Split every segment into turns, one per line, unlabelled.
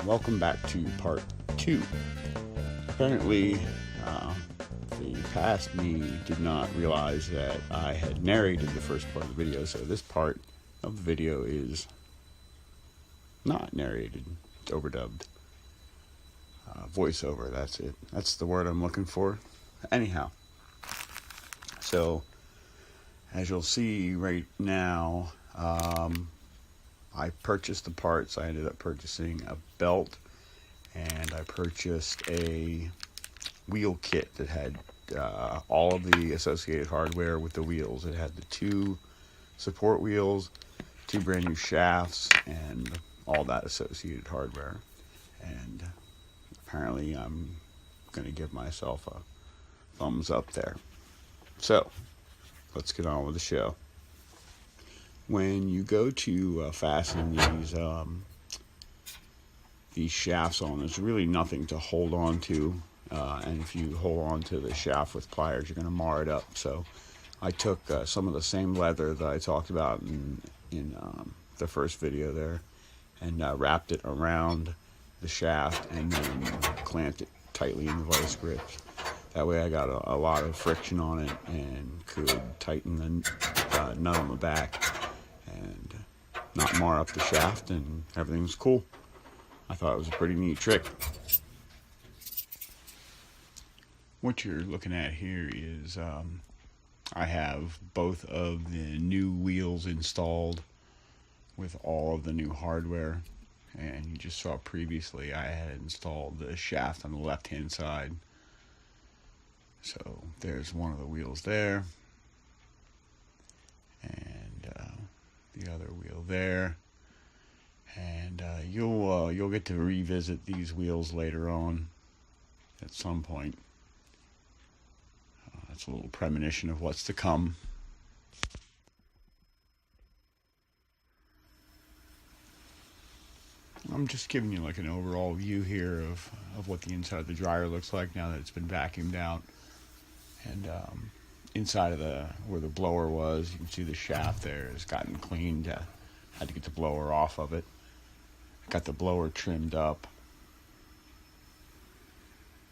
Welcome back to part 2. Apparently, the past me did not realize that I had narrated the first part of the video, so this part of the video is not narrated. It's overdubbed. Voiceover, that's it. That's the word I'm looking for. Anyhow, so as you'll see right now, I purchased the parts. I ended up purchasing a belt, and I purchased a wheel kit that had all of the associated hardware with the wheels. It had the 2 support wheels, 2 brand new shafts, and all that associated hardware. And apparently I'm going to give myself a thumbs up there. So let's get on with the show. When you go to fasten these shafts on, there's really nothing to hold on to, and if you hold on to the shaft with pliers, you're going to mar it up. So I took some of the same leather that I talked about in the first video there, and wrapped it around the shaft and then clamped it tightly in the vice grips. That way I got a lot of friction on it and could tighten the nut on the back and not mar up the shaft, and everything's cool. I thought it was a pretty neat trick. What you're looking at here is I have both of the new wheels installed with all of the new hardware, and you just saw previously I had installed the shaft on the left hand side. So there's one of the wheels there, and the other wheel there, and you'll get to revisit these wheels later on at some point. That's a little premonition of what's to come. I'm just giving you like an overall view here of what the inside of the dryer looks like now that it's been vacuumed out. And inside of where the blower was, you can see the shaft there has gotten cleaned. Had to get the blower off of it. Got the blower trimmed up.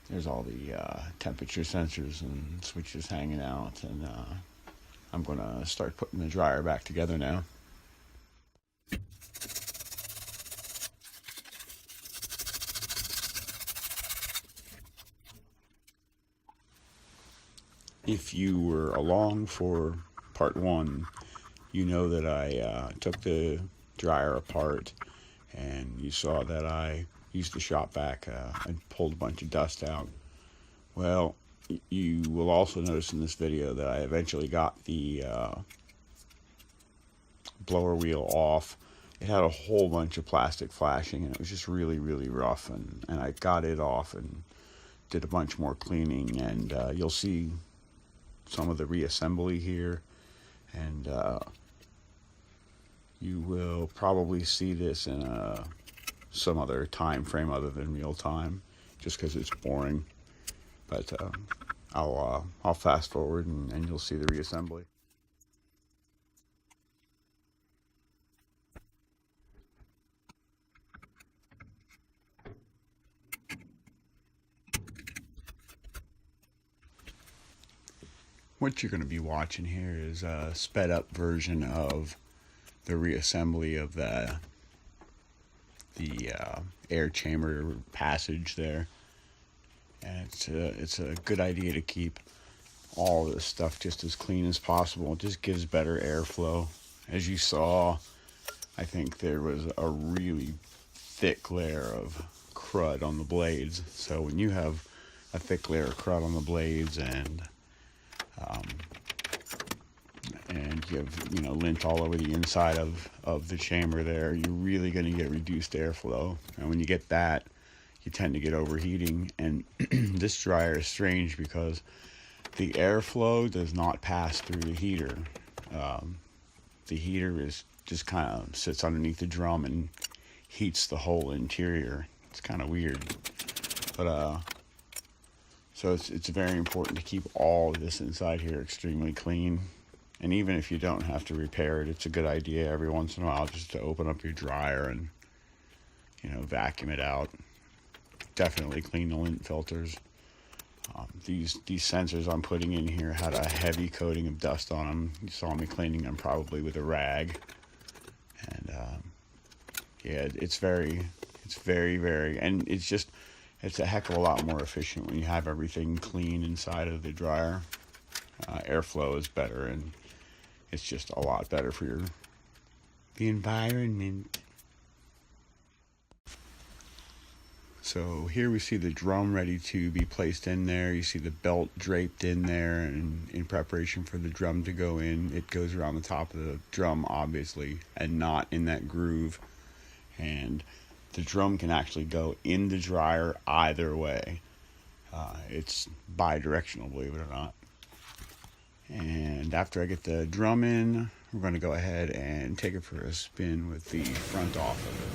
There's all the temperature sensors and switches hanging out, and I'm going to start putting the dryer back together now. If you were along for part 1, you know that I took the dryer apart, and you saw that I used the shop vac and pulled a bunch of dust out. Well, you will also notice in this video that I eventually got the blower wheel off. It had a whole bunch of plastic flashing, and it was just really, really rough, and I got it off and did a bunch more cleaning, and you'll see some of the reassembly here, and you will probably see this in some other time frame other than real time, just because it's boring. But I'll fast forward and you'll see the reassembly. What you're going to be watching here is a sped up version of the reassembly of the air chamber passage there, and it's a good idea to keep all this stuff just as clean as possible. It just gives better airflow. As you saw, I think there was a really thick layer of crud on the blades. So when you have a thick layer of crud on the blades and you have lint all over the inside of the chamber there, you're really going to get reduced airflow. And when you get that, you tend to get overheating. And this dryer is strange because the airflow does not pass through the heater. The heater is just kind of sits underneath the drum and heats the whole interior. It's kind of weird, but so it's very important to keep all of this inside here extremely clean. And even if you don't have to repair it, it's a good idea every once in a while just to open up your dryer and vacuum it out. Definitely clean the lint filters. These sensors I'm putting in here had a heavy coating of dust on them. You saw me cleaning them probably with a rag. And yeah, it's very, and it's a heck of a lot more efficient when you have everything clean inside of the dryer. Airflow is better, and it's just a lot better for the environment. So here we see the drum ready to be placed in there. You see the belt draped in there, and in preparation for the drum to go in. It goes around the top of the drum, obviously, and not in that groove. And the drum can actually go in the dryer either way. It's bi-directional, believe it or not. And after I get the drum in, we're going to go ahead and take it for a spin with the front off of it.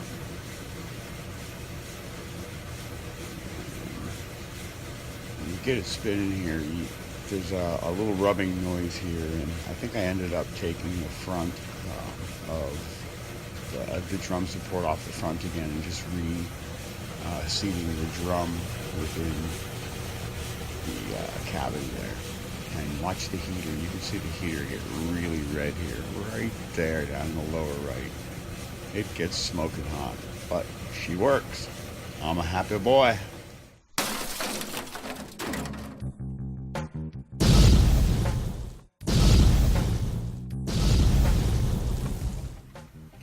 When you get it spinning here, there's a little rubbing noise here, and I think I ended up taking the front of the drum support off the front again and just seating the drum within the cavity there. And watch the heater. You can see the heater get really red here, right there down in the lower right. It gets smoking hot, but she works. I'm a happy boy.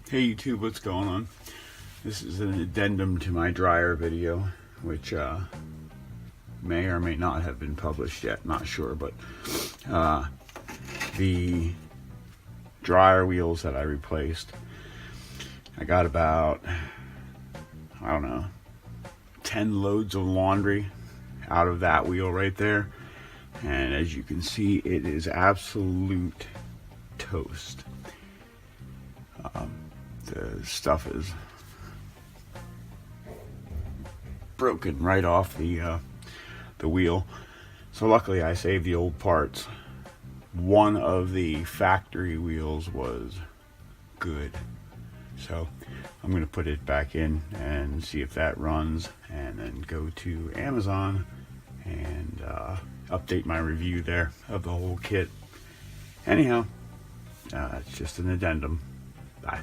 Hey YouTube, what's going on? This is an addendum to my dryer video, which may or may not have been published yet, not sure, but the dryer wheels that I replaced, I got about, 10 loads of laundry out of that wheel right there, and as you can see, it is absolute toast. The stuff is broken right off the wheel. So luckily I saved the old parts. One of the factory wheels was good, so I'm going to put it back in and see if that runs, and then go to Amazon and update my review there of the whole kit. Anyhow, it's just an addendum. Bye.